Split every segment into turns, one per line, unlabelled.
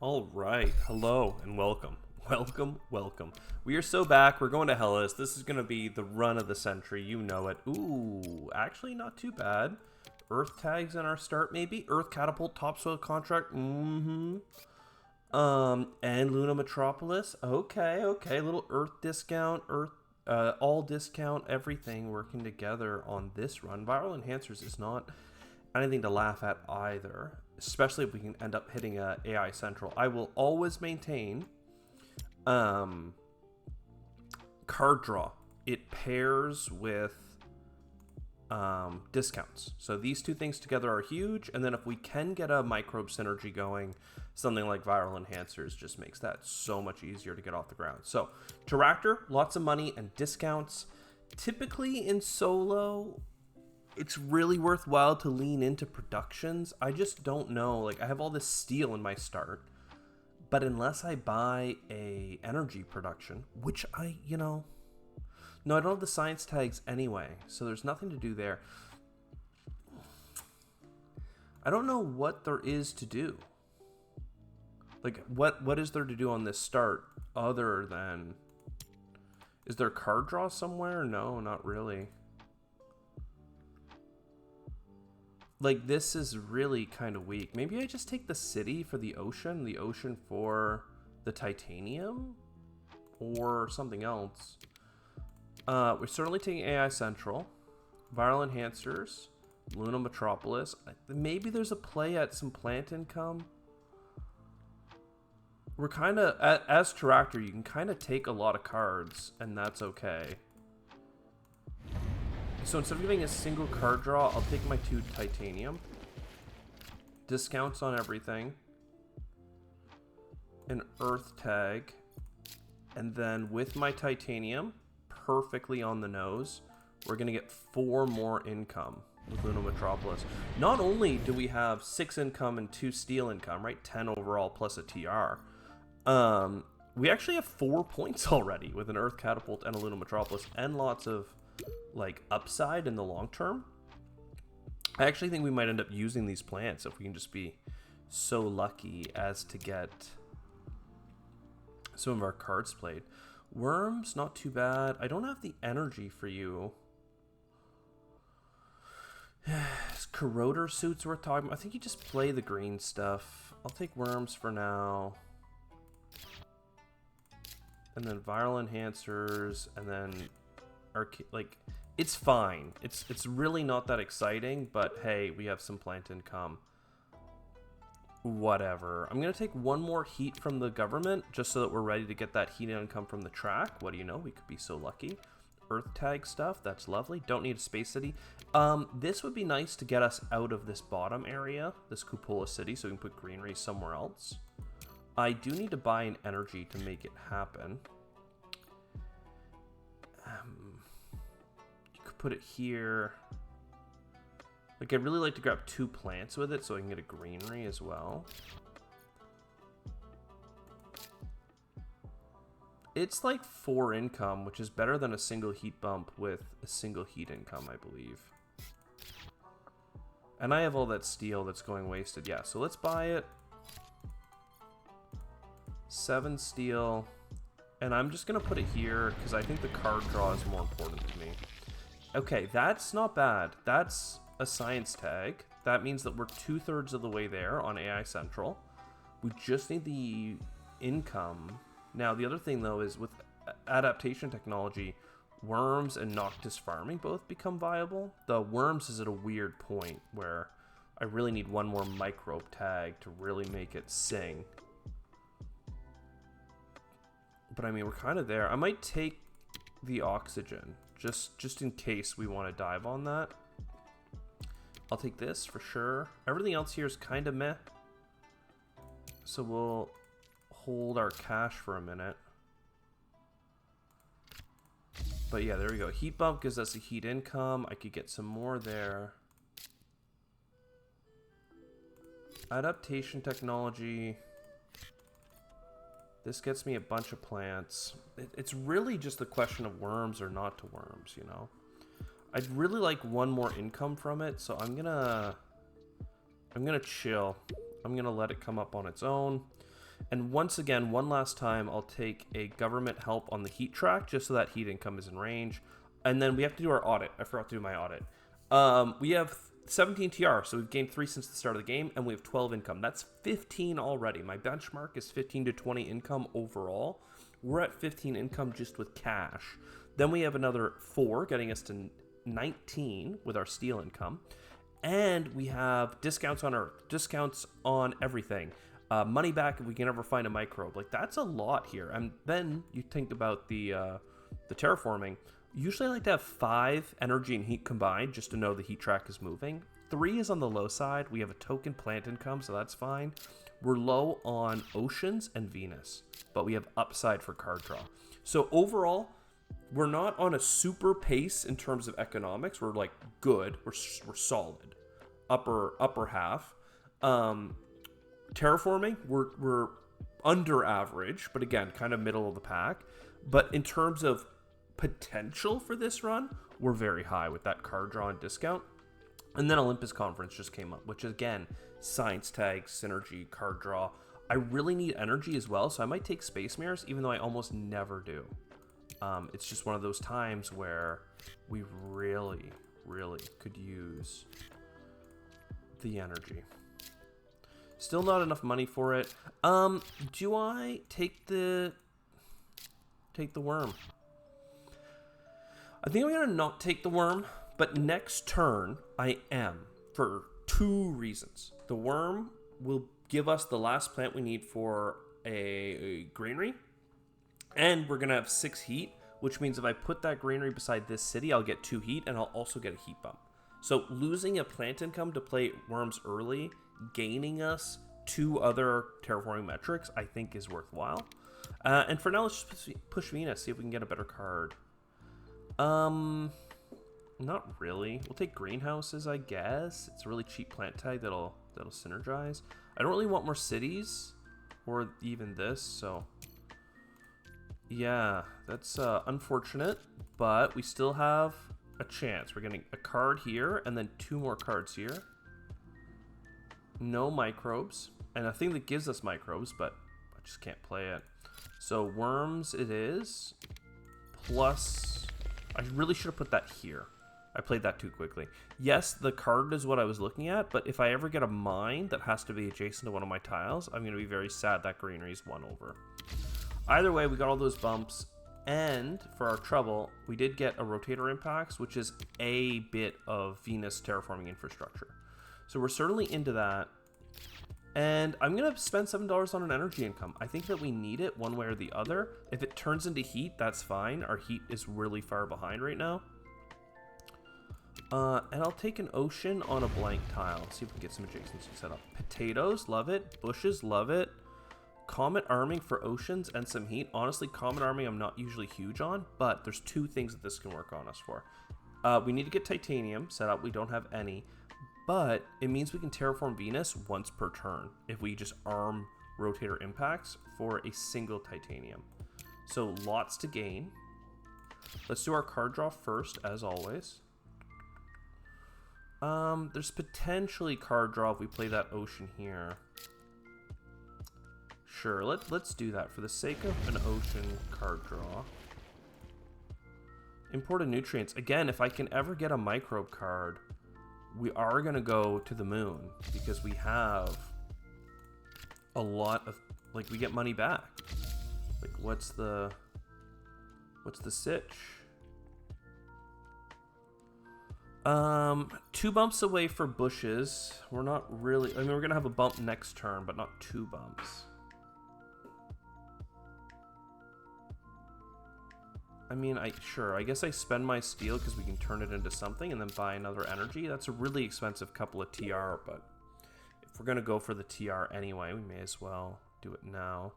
All right, hello and welcome. Welcome. We are so back. We're going to Hellas. This is going to be the run of the century. You know it. Ooh, actually not too bad. Earth tags in our start, maybe. Earth catapult, topsoil contract. And Luna Metropolis. Okay. Little Earth discount, all discount, everything working together on this run. Viral enhancers is not anything to laugh at either, especially if we can end up hitting a AI Central. I will always maintain card draw. It pairs with discounts. So these two things together are huge. And then if we can get a microbe synergy going, something like viral enhancers just makes that so much easier to get off the ground. So Terractor, lots of money and discounts. Typically in solo, it's really worthwhile to lean into productions. I just don't know. Like, I have all this steel in my start, but unless I buy a energy production, which no, I don't have the science tags anyway, so there's nothing to do there. I don't know what there is to do. Like, what is there to do on this start other than... Is there card draw somewhere? No, not really. Like, this is really kind of weak. Maybe I just take the city for the ocean for the titanium, or something else. We're certainly taking AI Central, viral enhancers, Luna Metropolis. Maybe there's a play at some plant income. We're kind of, as Terractor, you can kind of take a lot of cards, and that's okay. So instead of giving a single card draw, I'll take my 2 titanium. Discounts on everything. An earth tag. And then with my titanium, perfectly on the nose, we're going to get 4 more income with Luna Metropolis. Not only do we have 6 income and 2 steel income, right? 10 overall plus a TR. We actually have 4 points already with an Earth Catapult and a Luna Metropolis and lots of like upside in the long term. I actually think we might end up using these plants if we can just be so lucky as to get some of our cards played. Worms, not too bad. I don't have the energy for you. Is Corroder suits worth talking about? I think you just play the green stuff. I'll take worms for now. And then viral enhancers, and then like, it's fine. It's really not that exciting, but hey, we have some plant income. Whatever. I'm gonna take 1 more heat from the government just so that we're ready to get that heat income from the track. What do you know? We could be so lucky. Earth tag stuff, that's lovely. Don't need a space city. This would be nice to get us out of this bottom area, this Cupola city, so we can put greenery somewhere else. I do need to buy an energy to make it happen. You could put it here. Like, I'd really like to grab 2 plants with it so I can get a greenery as well. It's like 4 income, which is better than a single heat bump with a single heat income, I believe. And I have all that steel that's going wasted. Yeah, so let's buy it. 7 steel. And I'm just going to put it here because I think the card draw is more important to me. Okay, that's not bad. That's a science tag. That means that we're 2/3 of the way there on AI Central. We just need the income. Now, the other thing, though, is with adaptation technology, worms and Noctis farming both become viable. The worms is at a weird point where I really need 1 more microbe tag to really make it sing. But I mean, we're kind of there. I might take the oxygen just in case we want to dive on that. I'll take this for sure. Everything else here is kind of meh. So we'll hold our cash for a minute. But yeah, there we go. Heat bump gives us a heat income. I could get some more there. Adaptation technology. This gets me a bunch of plants. It's really just the question of worms or not to worms, you know? I'd really like 1 more income from it, so I'm gonna chill. I'm gonna let it come up on its own. And once again, one last time, I'll take a government help on the heat track just so that heat income is in range. And then we have to do our audit. I forgot to do my audit. We have 17 TR, so we've gained 3 since the start of the game, and we have 12 income. That's 15 already. My benchmark is 15 to 20 income overall. We're at 15 income just with cash. Then we have another 4, getting us to 19 with our steel income. And we have discounts on Earth, discounts on everything. Money back if we can ever find a microbe. Like, that's a lot here. And then you think about the terraforming. Usually I like to have 5 energy and heat combined just to know the heat track is moving. 3 is on the low side. We have a token plant income, so that's fine. We're low on oceans and Venus, but we have upside for card draw. So overall, we're not on a super pace in terms of economics. We're like good. We're solid. Upper half. Terraforming, we're under average, but again, kind of middle of the pack. But in terms of potential for this run, we're very high with that card draw and discount. And then Olympus Conference just came up, which is, again, science tag, synergy, card draw. I really need energy as well, so I might take Space Mirrors, even though I almost never do. It's just one of those times where we really, really could use the energy. Still not enough money for it. Do I take the worm? I think I'm going to not take the worm, but next turn I am, for 2 reasons. The worm will give us the last plant we need for a granary, and we're going to have 6 heat, which means if I put that granary beside this city, I'll get 2 heat, and I'll also get a heat bump. So losing a plant income to play worms early, gaining us 2 other terraforming metrics, I think is worthwhile. And for now, let's just push Venus, see if we can get a better card. Not really. We'll take greenhouses, I guess. It's a really cheap plant tag that'll synergize. I don't really want more cities or even this, so yeah, that's unfortunate, but we still have a chance. We're getting a card here and then 2 more cards here. No microbes, and a thing that gives us microbes, but I just can't play it. So worms it is, plus I really should have put that here. I played that too quickly. Yes, the card is what I was looking at, but if I ever get a mine that has to be adjacent to one of my tiles, I'm going to be very sad that greenery's won over. Either way, we got all those bumps, and for our trouble, we did get a rotator impacts, which is a bit of Venus terraforming infrastructure. So we're certainly into that. And I'm going to spend $7 on an energy income. I think that we need it one way or the other. If it turns into heat, that's fine. Our heat is really far behind right now. And I'll take an ocean on a blank tile. See if we can get some adjacency set up. Potatoes, love it. Bushes, love it. Comet arming for oceans and some heat. Honestly, comet arming I'm not usually huge on, but there's 2 things that this can work on us for. We need to get titanium set up. We don't have any. But it means we can terraform Venus once per turn if we just arm rotator impacts for a single titanium. So lots to gain. Let's do our card draw first, as always. There's potentially card draw if we play that ocean here. Sure, let's do that for the sake of an ocean card draw. Imported nutrients. Again, if I can ever get a microbe card, we are going to go to the moon because we have a lot of, like, we get money back. Like, what's the sitch? 2 bumps away for bushes. We're not really, I mean, we're going to have a bump next turn, but not 2 bumps. I mean, I guess I spend my steel because we can turn it into something and then buy another energy. That's a really expensive couple of TR, but if we're going to go for the TR anyway, we may as well do it now.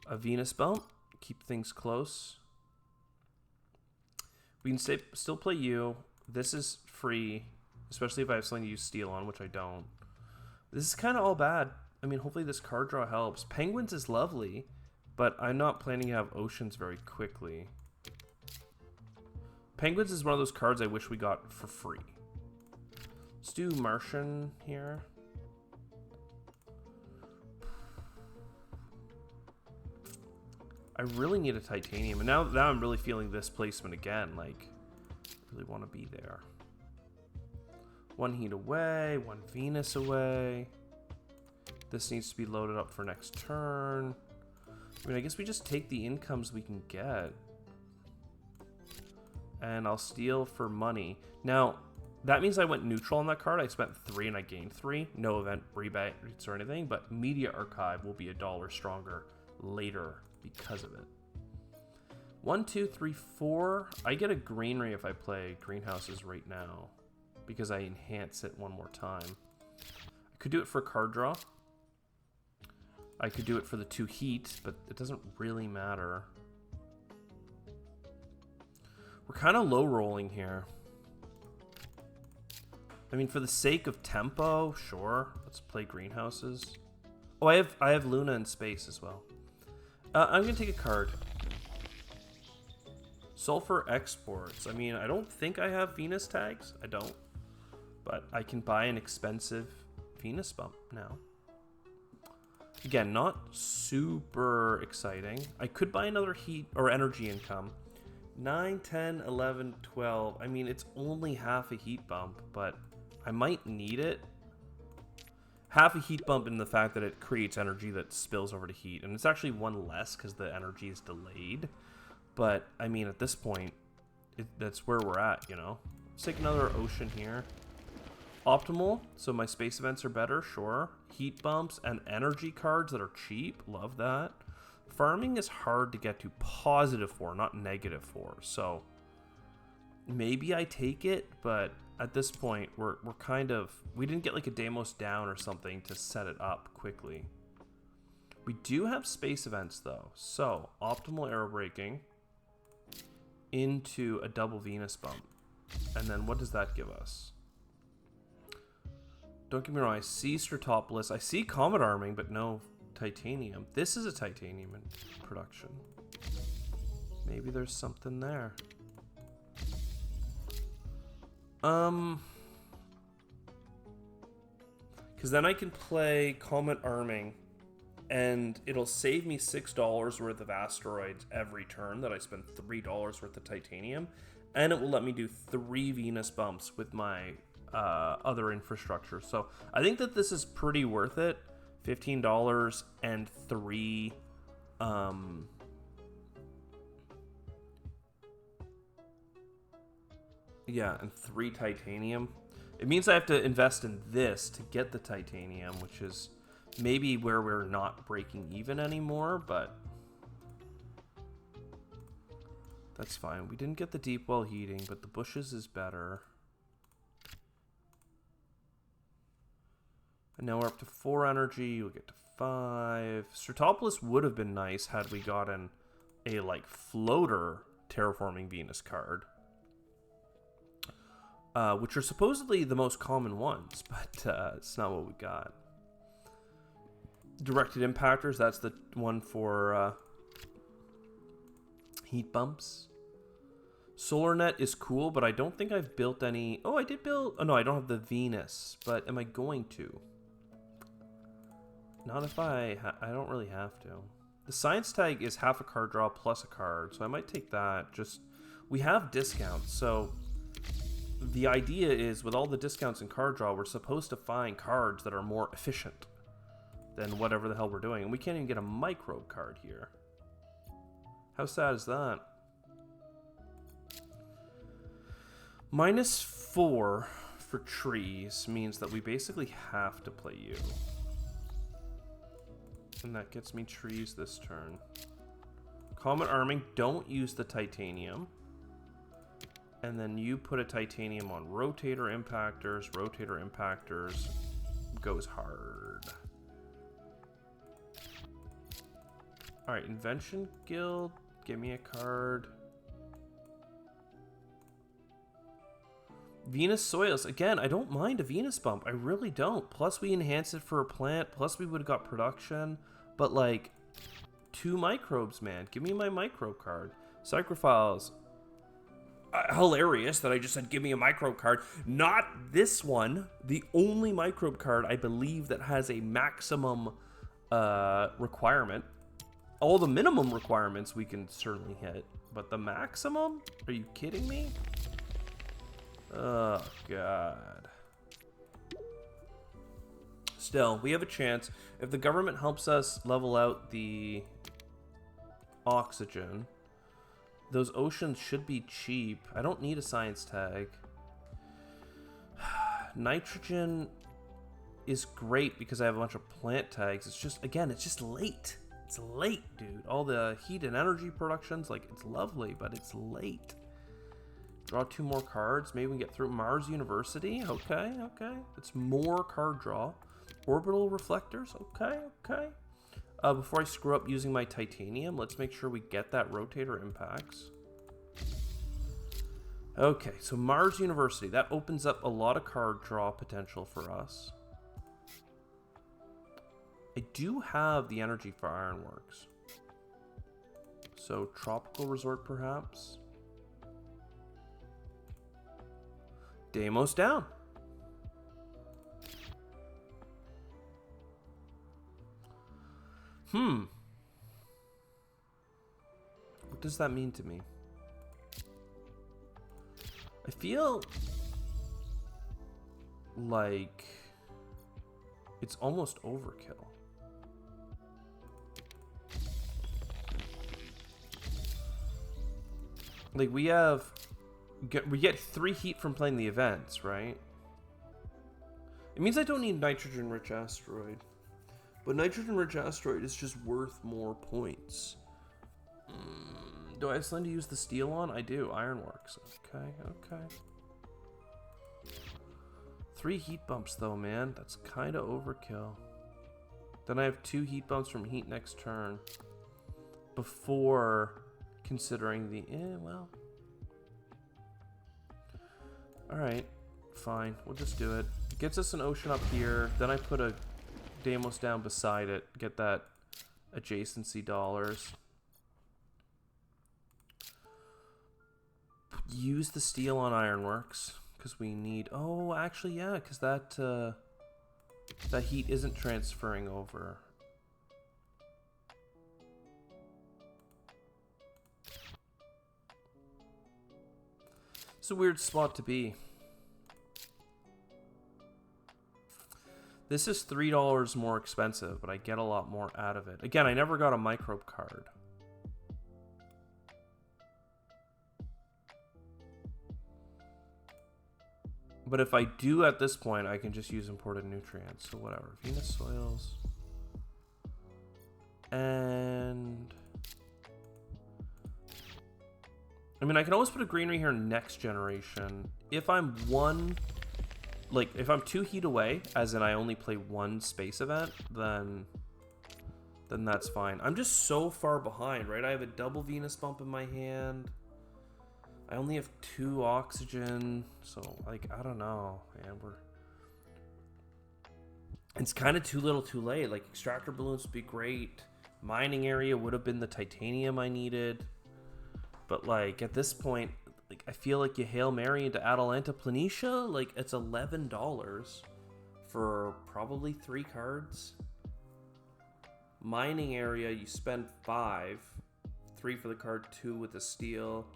A Venus bump, keep things close. We can still play you. This is free, especially if I have something to use steel on, which I don't. This is kind of all bad. I mean, hopefully this card draw helps. Penguins is lovely, but I'm not planning to have oceans very quickly. Penguins is one of those cards I wish we got for free. Let's do Martian here. I really need a titanium. And now I'm really feeling this placement again. Like, really want to be there. One heat away, one Venus away. This needs to be loaded up for next turn. I mean, I guess we just take the incomes we can get. And I'll steal for money. Now, that means I went neutral on that card. I spent 3 and I gained 3. No event rebates or anything, but Media Archive will be $1 stronger later because of it. 1, 2, 3, 4. I get a greenery if I play greenhouses right now because I enhance it one more time. I could do it for card draw. I could do it for the 2 heat, but it doesn't really matter. We're kind of low rolling here. I mean, for the sake of tempo, sure. Let's play greenhouses. Oh, I have Luna in space as well. I'm gonna take a card. Sulfur exports. I mean, I don't think I have Venus tags. I don't, but I can buy an expensive Venus bump now. Again, not super exciting. I could buy another heat or energy income. 9, 10, 11, 12. I mean, it's only half a heat bump, but I might need it. Half a heat bump in the fact that it creates energy that spills over to heat. And it's actually 1 less because the energy is delayed. But, I mean, at this point, that's where we're at, you know? Let's take another ocean here. Optimal, so my space events are better, sure. Heat bumps and energy cards that are cheap, love that. Farming is hard to get to +4, not -4. So maybe I take it, but at this point we're kind of, we didn't get like a Deimos down or something to set it up quickly. We do have space events though, so optimal arrow breaking into a double Venus bump, and then what does that give us? Don't get me wrong, I see Stratopolis, I see Comet Arming, but no titanium. This is a titanium in production. Maybe there's something there. Because then I can play Comet Arming, and it'll save me $6 worth of asteroids every turn that I spend $3 worth of titanium, and it will let me do 3 Venus bumps with my other infrastructure. So I think that this is pretty worth it. $15 and 3 yeah, and 3 titanium. It means I have to invest in this to get the titanium, which is maybe where we're not breaking even anymore, but that's fine. We didn't get the deep well heating, but the bushes is better. And now we're up to 4 energy. We'll get to 5. Stratopolis would have been nice had we gotten a like floater terraforming Venus card, which are supposedly the most common ones, but it's not what we got. Directed impactors, that's the one for heat bumps. SolarNet is cool, but I don't think I've built any. Oh, I did build. Oh no, I don't have the Venus, but am I going to? Not if I don't really have to. The science tag is half a card draw plus a card, so I might take that. Just, we have discounts, so the idea is with all the discounts in card draw, we're supposed to find cards that are more efficient than whatever the hell we're doing. And we can't even get a microbe card here. How sad is that? -4 for trees means that we basically have to play you. And that gets me trees this turn. Comet Arming, don't use the titanium. And then you put a titanium on Rotator Impactors. Rotator Impactors goes hard. Alright, Invention Guild, give me a card. Venus Soils, again, I don't mind a Venus bump. I really don't. Plus we enhance it for a plant, plus we would have got production. But like, 2 microbes, man. Give me my microbe card. Psychrophiles. Hilarious that I just said give me a microbe card. Not this one. The only microbe card I believe that has a maximum requirement. All the minimum requirements we can certainly hit, but the maximum? Are you kidding me? Oh, God. Still, we have a chance. If the government helps us level out the oxygen, those oceans should be cheap. I don't need a science tag. Nitrogen is great because I have a bunch of plant tags. It's just, again, it's just late. It's late, dude. All the heat and energy productions, like, it's lovely, but it's late. Draw 2 more cards. Maybe we can get through Mars University. Okay, okay. It's more card draw. Orbital reflectors. Okay, okay. Before I screw up using my titanium, let's make sure we get that rotator impacts. Okay, so Mars University. That opens up a lot of card draw potential for us. I do have the energy for Ironworks. So, Tropical Resort, perhaps. Deimos down. What does that mean to me? I feel like it's almost overkill. Like, we get 3 heat from playing the events, right? It means I don't need nitrogen-rich asteroid. But nitrogen-rich asteroid is just worth more points. Do I still need to use the steel on? I do. Ironworks. Okay, okay. 3 heat bumps, though, man. That's kind of overkill. Then I have 2 heat bumps from heat next turn. Before considering the... well... Alright, fine. We'll just do it. It gets us an ocean up here. Then I put a Deimos down beside it. Get that adjacency dollars. Use the steel on Ironworks. Because we need... Oh, actually, yeah. Because that heat isn't transferring over. It's a weird spot to be. This is $3 more expensive, but I get a lot more out of it. Again, I never got a microbe card. But if I do at this point, I can just use imported nutrients. So whatever. Venus soils. And... I mean, I can always put a greenery here next generation. If I'm if I'm 2 heat away, as in I only play 1 space event, then that's fine. I'm just so far behind, right? I have a double Venus bump in my hand. I only have 2 oxygen, so, like, I don't know, man. It's kind of too little too late. Like, extractor balloons would be great. Mining area would have been the titanium I needed. But, like, at this point, like, I feel like you Hail Mary into Atalanta Planitia. Like, it's $11 for probably 3 cards. Mining area, you spend 5. 3 for the card, 2 with the steel.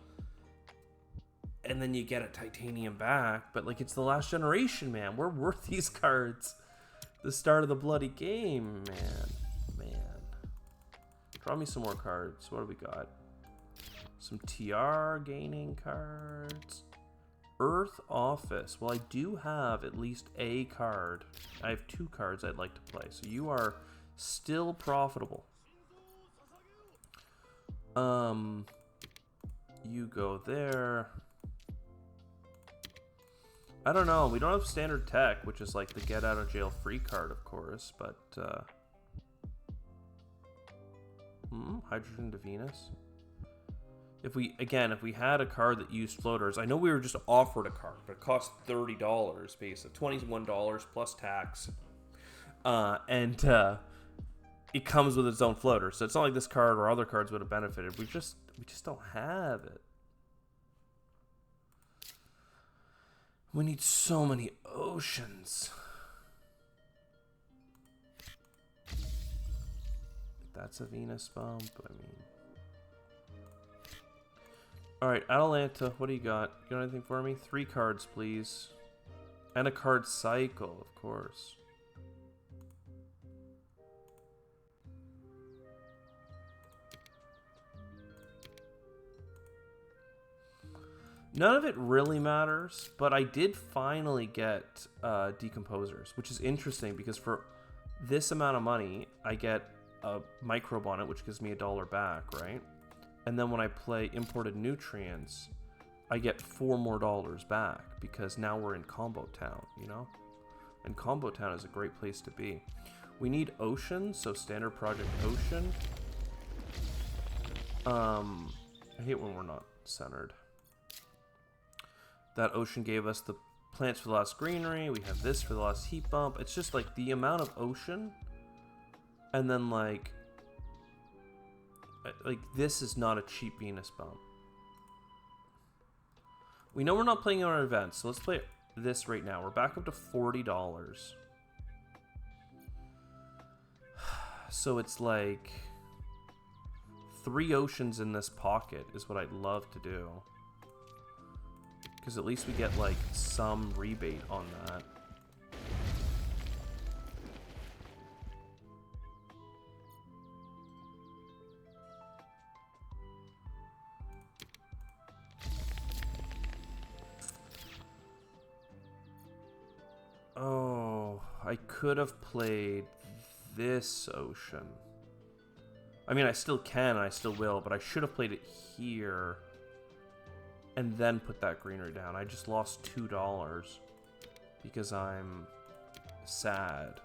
And then you get a titanium back. But, like, it's the last generation, man. We're worth these cards. The start of the bloody game, man. Draw me some more cards. What do we got? Some TR gaining cards. Earth Office. Well, I do have at least a card. I have 2 cards I'd like to play. So you are still profitable. You go there. I don't know. We don't have standard tech, which is like the get out of jail free card, of course, but Hydrogen to Venus. If we had a card that used floaters, I know we were just offered a card, but it cost $30, basically $21 plus tax, and it comes with its own floater. So it's not like this card or other cards would have benefited. We just don't have it. We need so many oceans. That's a Venus bump, I mean. Alright, Atalanta, what do you got? You got anything for me? 3 cards, please. And a card cycle, of course. None of it really matters, but I did finally get Decomposers, which is interesting because for this amount of money, I get a microbe on it, which gives me $1 back, right? And then when I play Imported Nutrients, I get $4 more back because now we're in Combo Town, you know? And Combo Town is a great place to be. We need Ocean, so Standard Project Ocean. I hate when we're not centered. That Ocean gave us the plants for the last greenery. We have this for the last heat bump. It's just like the amount of Ocean. And then like this is not a cheap Venus bump. We know we're not playing in our events, so let's play this right now. We're back up to $40. So it's like 3 Oceans in this pocket is what I'd love to do. Because at least we get like some rebate on that. Oh, I could have played this Ocean. I mean, I still can, and I still will, but I should have played it here and then put that greenery down. I just lost $2 because I'm sad.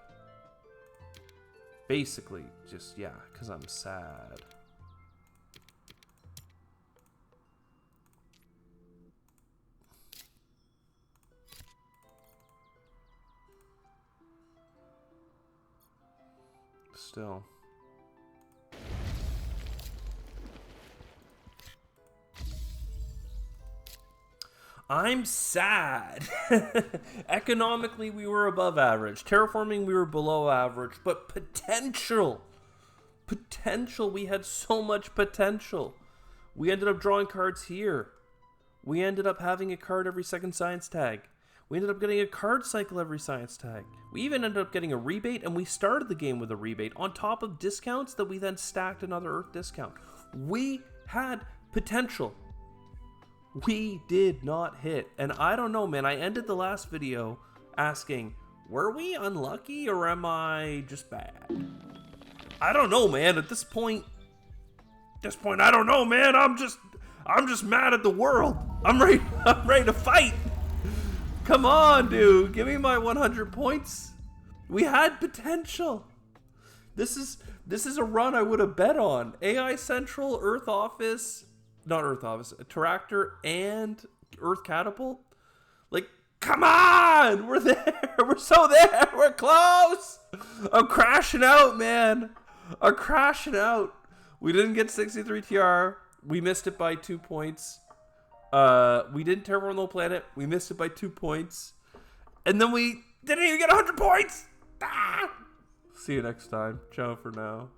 Basically, just, yeah, because I'm sad. Still. I'm sad. Economically, we were above average. Terraforming, we were below average. But potential. Potential. We had so much potential. We ended up drawing cards here. We ended up having a card every second science tag. We ended up getting a card cycle every science tag. We even ended up getting a rebate, and we started the game with a rebate on top of discounts that we then stacked another Earth discount. We had potential. We did not hit. And I don't know, man. I ended the last video asking, were we unlucky or am I just bad? I don't know, man. At this point, I don't know, man. I'm just mad at the world. I'm ready to fight. Come on, dude. Give me my 100 points. We had potential. This is a run I would have bet on. AI Central, Earth Office, not Earth Office, Tractor, and Earth Catapult. Like, come on! We're there. We're so there. We're close. I'm crashing out, man. I'm crashing out. We didn't get 63 TR. We missed it by 2 points. We didn't terraform the planet. We missed it by 2 points. And then we didn't even get 100 points. Ah! See you next time. Ciao for now.